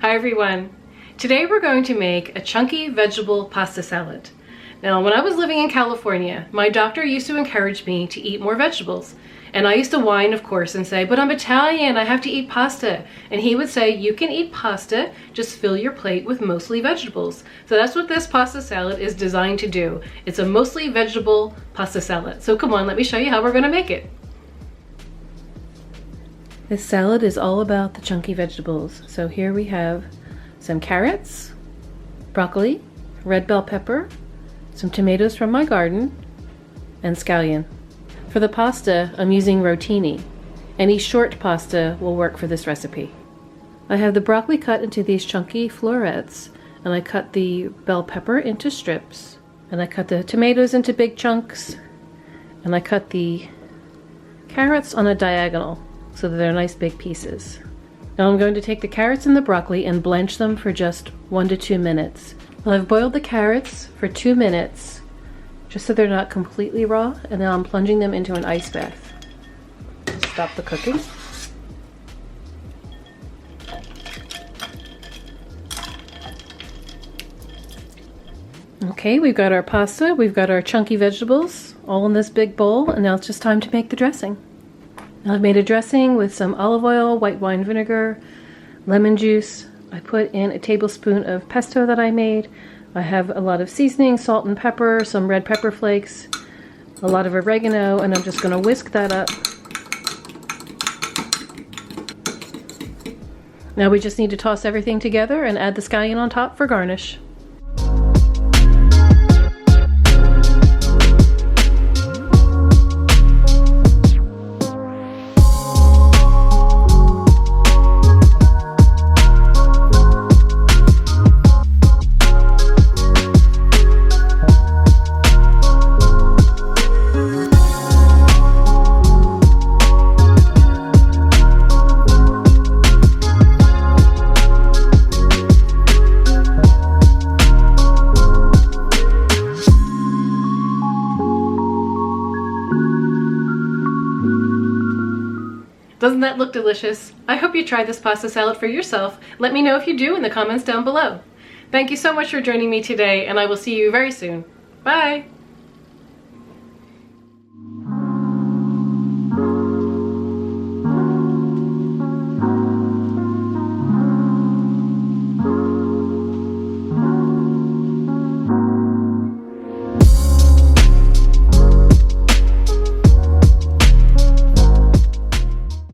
Hi everyone. Today we're going to make a chunky vegetable pasta salad. Now when I was living in California, my doctor used to encourage me to eat more vegetables. And I used to whine, of course, and say, but I'm Italian, I have to eat pasta. And he would say, you can eat pasta, just fill your plate with mostly vegetables. So that's what this pasta salad is designed to do. It's a mostly vegetable pasta salad. So come on, let me show you how we're gonna make it. This salad is all about the chunky vegetables. So here we have some carrots, broccoli, red bell pepper, some tomatoes from my garden, and scallion. For the pasta, I'm using rotini. Any short pasta will work for this recipe. I have the broccoli cut into these chunky florets, and I cut the bell pepper into strips, and I cut the tomatoes into big chunks, and I cut the carrots on a diagonal so that they're nice big pieces. Now I'm going to take the carrots and the broccoli and blanch them for just 1 to 2 minutes. Well, I've boiled the carrots for 2 minutes just so they're not completely raw, and now I'm plunging them into an ice bath. Stop the cooking. Okay, we've got our pasta, we've got our chunky vegetables all in this big bowl, and now it's just time to make the dressing. I've made a dressing with some olive oil, white wine vinegar, lemon juice. I put in a tablespoon of pesto that I made. I have a lot of seasoning, salt and pepper, some red pepper flakes, a lot of oregano, and I'm just going to whisk that up. Now we just need to toss everything together and add the scallion on top for garnish. Doesn't that look delicious? I hope you try this pasta salad for yourself. Let me know if you do in the comments down below. Thank you so much for joining me today, and I will see you very soon. Bye!